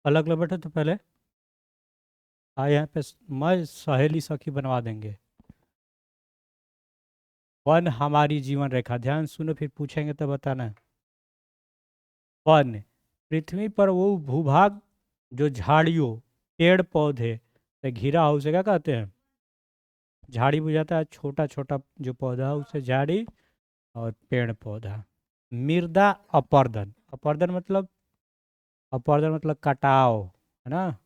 अलग अलग बैठे तो पहले यहाँ पे मैं सहेली सखी बनवा देंगे। वन हमारी जीवन रेखा, ध्यान सुनो फिर पूछेंगे तो बताना। वन, पृथ्वी पर वो भूभाग जो झाड़ियों पेड़ पौधे से घिरा हो, उसे क्या कहते हैं? झाड़ी बुझाता है, छोटा छोटा जो पौधा है उसे झाड़ी, और पेड़ पौधा। मृदा अपरदन, अपरदन मतलब कटाव, है ना।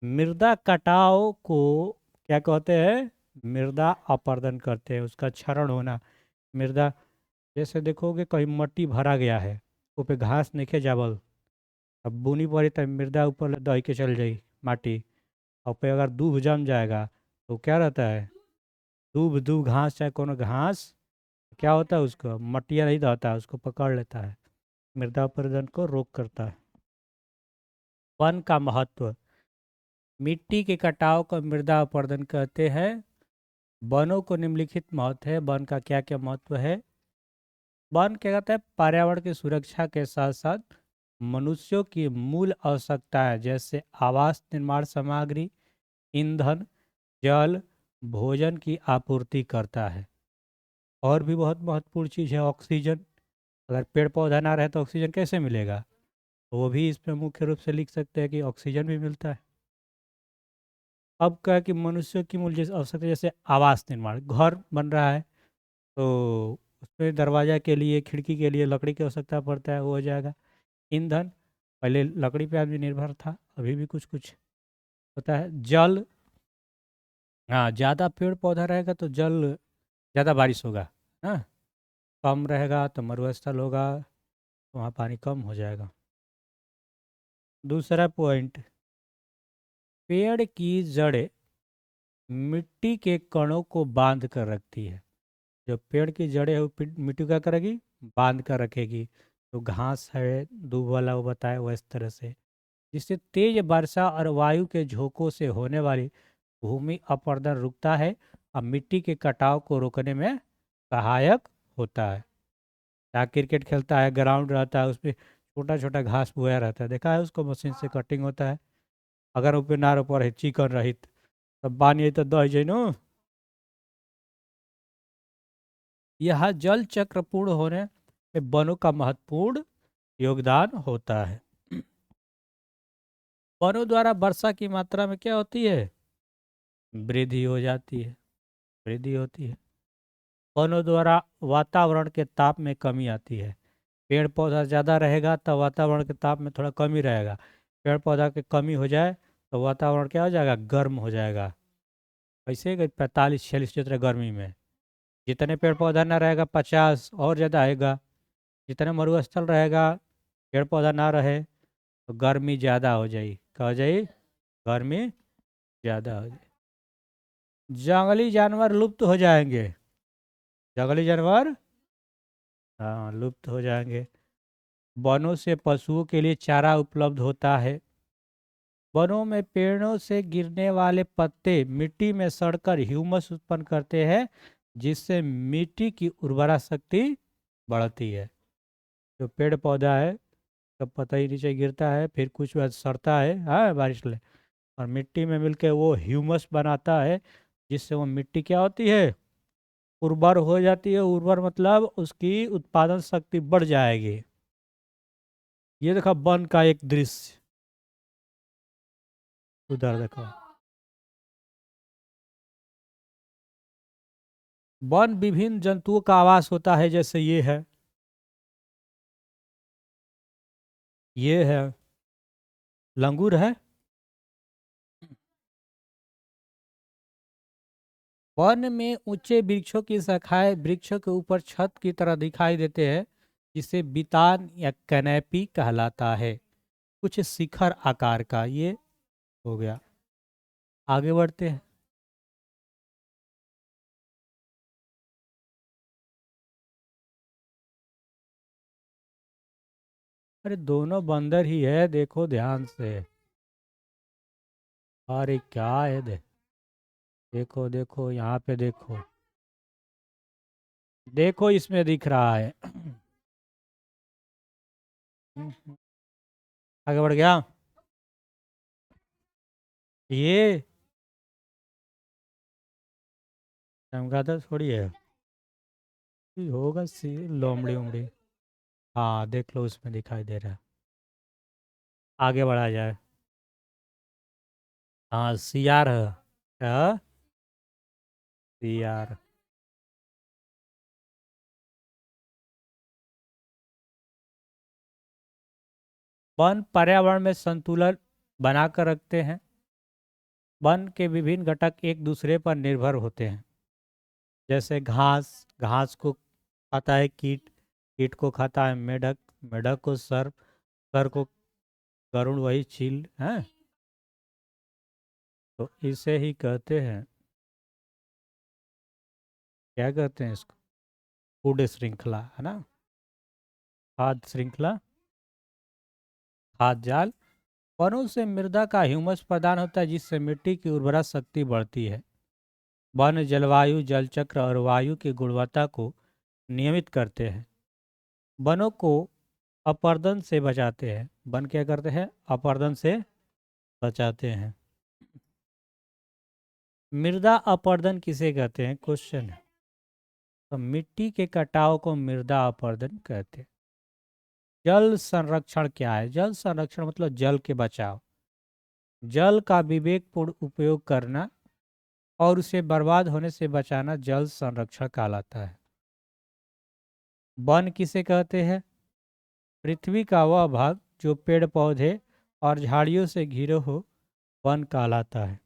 मृदा कटाव को क्या कहते हैं? मृदा अपरदन करते हैं, उसका क्षरण होना। मृदा, जैसे देखोगे कहीं मट्टी भरा गया है, वो पे घास नहीं जाबल, अब बुनी पड़ी तब मृदा ऊपर ले दह के चल जाई माटी, और पे अगर दूब जम जाएगा तो क्या रहता है? दूब दूब घास चाहे कोनो घास, क्या होता है उसको मटिया नहीं रहता है, उसको पकड़ लेता है, मृदा अपरदन को रोक करता है। वन का महत्व, मिट्टी के कटाव को मृदा अपरदन कहते हैं। वनों को निम्नलिखित महत्व है। वन का क्या क्या महत्व है? वन क्या कहता है? पर्यावरण की सुरक्षा के साथ साथ मनुष्यों की मूल आवश्यकताएं जैसे आवास निर्माण सामग्री, ईंधन, जल, भोजन की आपूर्ति करता है। और भी बहुत महत्वपूर्ण चीज़ है ऑक्सीजन। अगर पेड़ पौधा ना रहे तो ऑक्सीजन कैसे मिलेगा? तो वो भी इसमें मुख्य रूप से लिख सकते हैं कि ऑक्सीजन भी मिलता है। अब क्या है कि मनुष्यों की मूल जैसे आवश्यकता, जैसे आवास निर्माण, घर बन रहा है तो उसमें दरवाजा के लिए खिड़की के लिए लकड़ी की आवश्यकता पड़ता है, वो हो जाएगा। ईंधन, पहले लकड़ी पे आदमी निर्भर था, अभी भी कुछ कुछ होता है। जल, हाँ, ज़्यादा पेड़ पौधा रहेगा तो जल, ज़्यादा बारिश होगा, हाँ। कम रहेगा तो मरुस्थल होगा, तो वहाँ पानी कम हो जाएगा। दूसरा पॉइंट, पेड़ की जड़ें मिट्टी के कणों को बांध कर रखती है। जो पेड़ की जड़ें है वो मिट्टी का करेगी, बांध कर रखेगी। तो घास है, दूब वाला वो बताया, वो इस तरह से, जिससे तेज वर्षा और वायु के झोंकों से होने वाली भूमि अपरदन रुकता है और मिट्टी के कटाव को रोकने में सहायक होता है। जहाँ क्रिकेट खेलता है, ग्राउंड रहता है, उसमें छोटा छोटा घास बोया रहता है, देखा है उसको, मशीन से कटिंग होता है। अगर ऊपर ना ऊपर है चिकन रहित तब बानी तो दह जैनो। यह जल चक्र पूर्ण होने में वनों का महत्वपूर्ण योगदान होता है। वनों द्वारा वर्षा की मात्रा में क्या होती है? वृद्धि हो जाती है, वृद्धि होती है। वनों द्वारा वातावरण के ताप में कमी आती है। पेड़ पौधा ज़्यादा रहेगा तो वातावरण के ताप में थोड़ा कमी रहेगा। पेड़ पौधा की कमी हो जाए तो वातावरण क्या हो जाएगा? गर्म हो जाएगा। ऐसे ही 45-46 जितना गर्मी में, जितने पेड़ पौधा ना रहेगा 50 और ज़्यादा आएगा। जितने मरुस्थल रहेगा, पेड़ पौधा ना रहे तो गर्मी ज़्यादा हो जाएगी, क्या हो जाएगी? गर्मी ज़्यादा हो जाएगी। जंगली जानवर लुप्त हो जाएंगे। जंगली जानवर, हाँ, लुप्त हो जाएंगे। वनों से पशुओं के लिए चारा उपलब्ध होता है। वनों में पेड़ों से गिरने वाले पत्ते मिट्टी में सड़कर ह्यूमस उत्पन्न करते हैं, जिससे मिट्टी की उर्वरा शक्ति बढ़ती है। जो पेड़ पौधा है तो पत्ता ही नीचे गिरता है, फिर कुछ बाद सड़ता है, हाँ, बारिश ले, और मिट्टी में मिलकर वो ह्यूमस बनाता है, जिससे वो मिट्टी क्या होती है? उर्वर हो जाती है। उर्वर मतलब उसकी उत्पादन शक्ति बढ़ जाएगी। ये देखो वन का एक दृश्य, उधर देखो। वन विभिन्न जंतुओं का आवास होता है, जैसे ये है, ये है, लंगूर है। वन में ऊंचे वृक्षों की शाखाएं वृक्षों के ऊपर छत की तरह दिखाई देते हैं, जिसे बितान या कैनेपी कहलाता है। कुछ शिखर आकार का, ये हो गया। आगे बढ़ते हैं। अरे दोनों बंदर ही है, देखो ध्यान से। अरे क्या है देखो देखो यहाँ पे देखो, देखो इसमें दिख रहा है। आगे बढ़ गया। ये चमगादड़ थोड़ी है। ये होगा सी, लोमड़ी उमड़ी। हाँ देख लो, उसमें दिखाई दे रहा है। आगे बढ़ा जाए। हाँ सियार है। क्या? सियार। वन पर्यावरण में संतुलन बनाकर रखते हैं। वन के विभिन्न घटक एक दूसरे पर निर्भर होते हैं। जैसे घास, घास को खाता है कीट, कीट को खाता है मेढक, मेढक को सर्प, सर्प को गरुड़, वही चील है। तो इसे ही कहते हैं, क्या कहते हैं इसको, फूड श्रृंखला है ना। खाद्य श्रृंखला, खाद्य जाल। वनों से मृदा का ह्यूमस प्रदान होता है, जिससे मिट्टी की उर्वरा शक्ति बढ़ती है। वन जलवायु, जल चक्र और वायु की गुणवत्ता को नियमित करते हैं। वनों को अपरदन से बचाते हैं। वन क्या करते हैं? अपरदन से बचाते हैं। मृदा अपरदन किसे कहते हैं, क्वेश्चन है। तो मिट्टी के कटाव को मृदा अपरदन कहते हैं। जल संरक्षण क्या है? जल संरक्षण मतलब जल के बचाव, जल का विवेकपूर्ण उपयोग करना और उसे बर्बाद होने से बचाना जल संरक्षण कहलाता है। वन किसे कहते हैं? पृथ्वी का वह भाग जो पेड़ पौधे और झाड़ियों से घिरे हो, वन कहलाता है।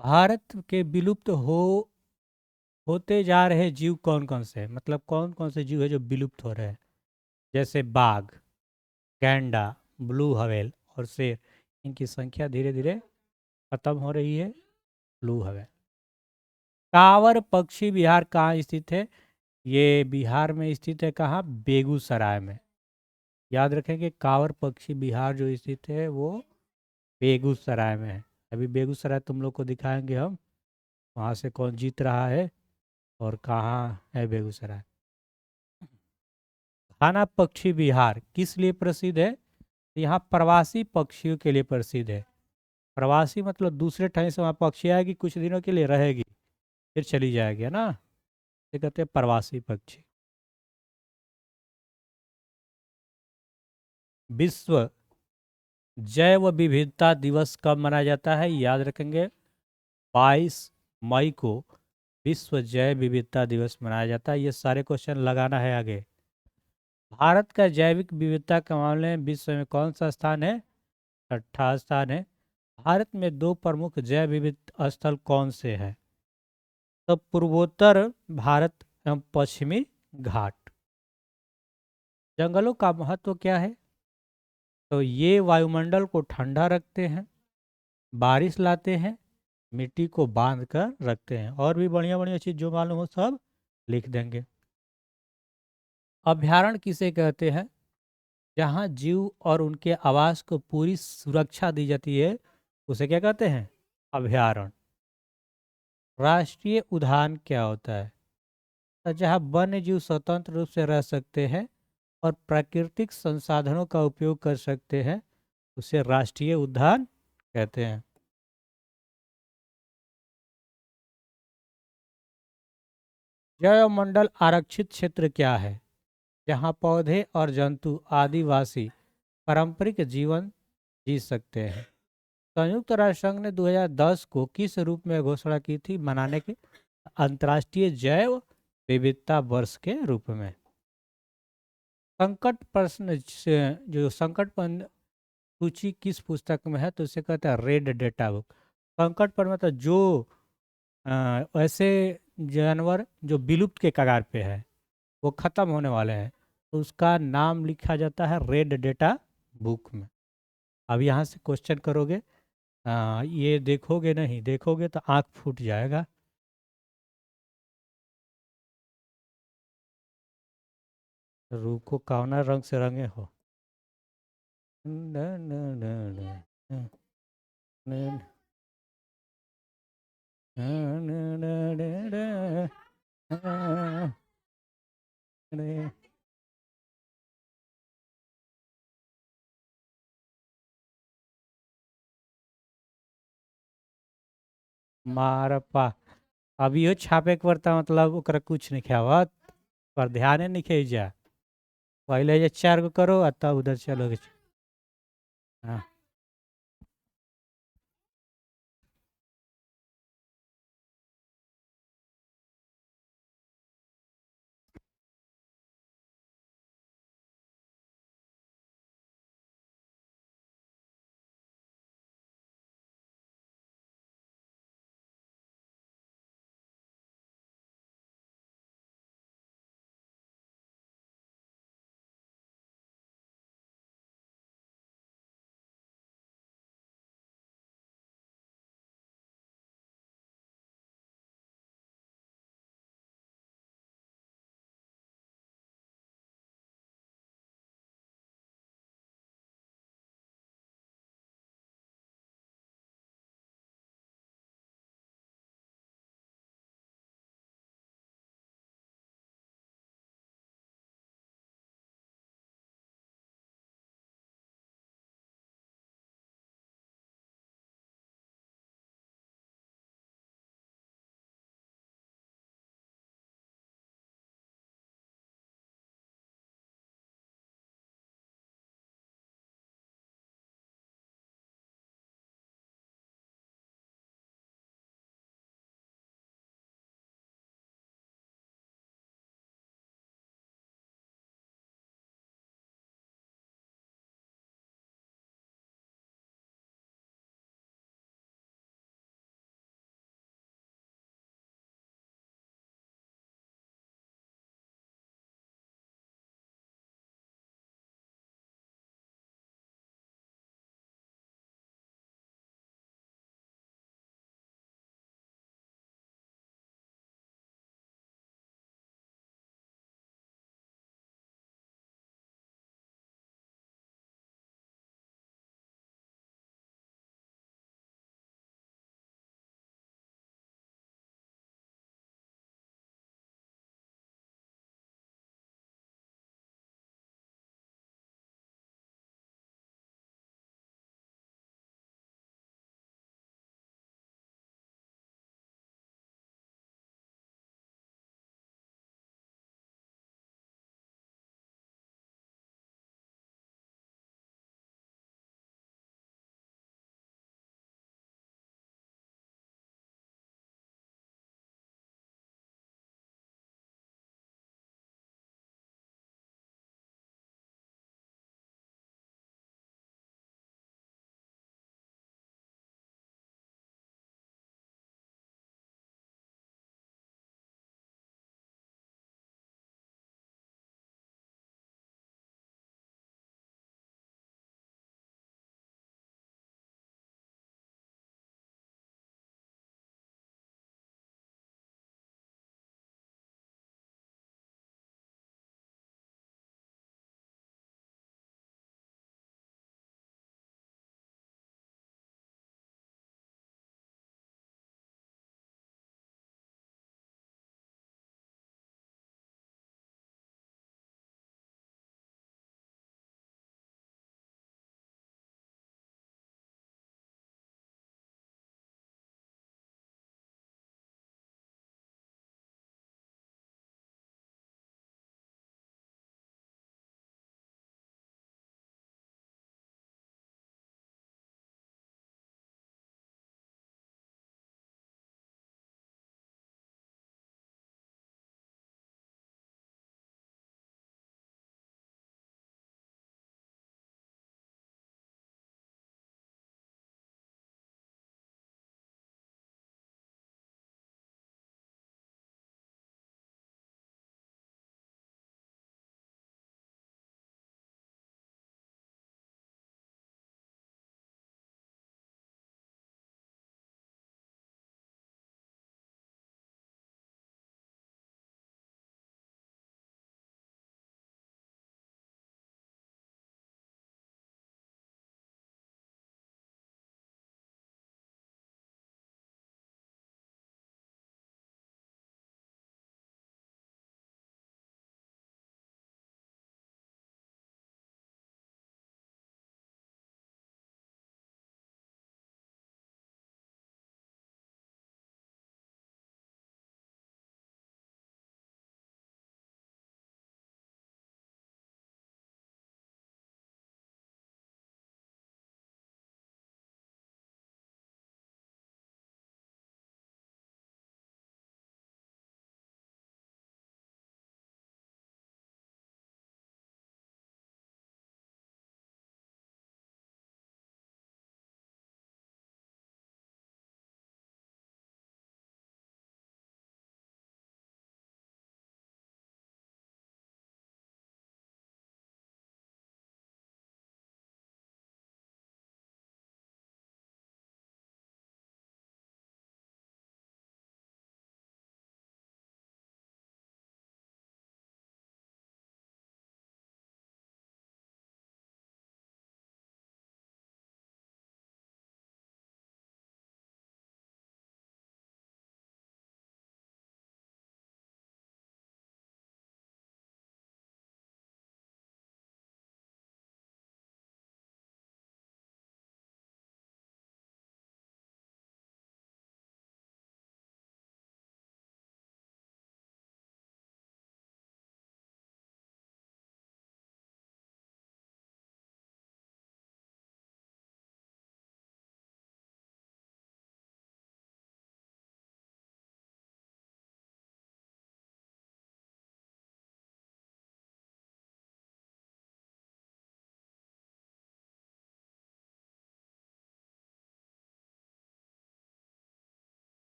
भारत के विलुप्त होते जा रहे जीव कौन कौन से हैं? मतलब कौन कौन से जीव है जो विलुप्त हो रहे हैं? जैसे बाघ, गैंडा, ब्लू व्हेल और शेर, इनकी संख्या धीरे धीरे खत्म हो रही है। Blue whale. कांवर पक्षी विहार कहाँ स्थित है? ये बिहार में स्थित है। कहाँ? बेगूसराय में। याद रखेंगे, कांवर पक्षी विहार जो स्थित है वो बेगूसराय में है। अभी बेगूसराय तुम लोग को दिखाएंगे हम, वहाँ से कौन जीत रहा है और कहाँ है बेगूसराय। खाना पक्षी विहार किस लिए प्रसिद्ध है? यहाँ प्रवासी पक्षियों के लिए प्रसिद्ध है। प्रवासी मतलब दूसरे ठाई से वहाँ पक्षी आएगी, कुछ दिनों के लिए रहेगी, फिर चली जाएगी, है ना। ये कहते हैं प्रवासी पक्षी। विश्व जैव विविधता दिवस कब मनाया जाता है? याद रखेंगे, 22 मई को विश्व जैव विविधता दिवस मनाया जाता है। ये सारे क्वेश्चन लगाना है आगे। भारत का जैविक विविधता के मामले में विश्व में कौन सा स्थान है? छठा स्थान है। भारत में दो प्रमुख जैव विविधता स्थल कौन से हैं? तो पूर्वोत्तर भारत एवं पश्चिमी घाट। जंगलों का महत्व क्या है? तो ये वायुमंडल को ठंडा रखते हैं, बारिश लाते हैं, मिट्टी को बांध कर रखते हैं, और भी बढ़िया बढ़िया चीज जो मालूम हो सब लिख देंगे। अभयारण्य किसे कहते हैं? जहाँ जीव और उनके आवास को पूरी सुरक्षा दी जाती है, उसे क्या कहते हैं? अभयारण्य। राष्ट्रीय उद्यान क्या होता है? तो जहाँ वन्य जीव स्वतंत्र रूप से रह सकते हैं और प्राकृतिक संसाधनों का उपयोग कर सकते हैं, उसे राष्ट्रीय उद्यान कहते हैं। जैवमंडल आरक्षित क्षेत्र क्या है? जहाँ पौधे और जंतु आदिवासी पारंपरिक जीवन जी सकते हैं। संयुक्त राष्ट्र संघ ने 2010 को किस रूप में घोषणा की थी मनाने की? अंतर्राष्ट्रीय जैव विविधता वर्ष के रूप में। संकट प्रश्न जो संकट पर सूची किस पुस्तक में है? तो उसे कहते हैं रेड डेटा बुक। संकट पर मतलब जो ऐसे जानवर जो विलुप्त के कगार पे है, वो खत्म होने वाले हैं, तो उसका नाम लिखा जाता है रेड डेटा बुक में। अब यहाँ से क्वेश्चन करोगे, ये देखोगे नहीं, देखोगे तो आंख फूट जाएगा। रूह को कौना रंग से रंगे हो? न, न, न, न, न, न, मार पा। अब इहो छापे के पड़ता, मतलब ओकरा कुछ नहीं खावत पर ध्यान नहीं खे जा। पहले ये 4 गो करो आ तब उधर चलोगे। हाँ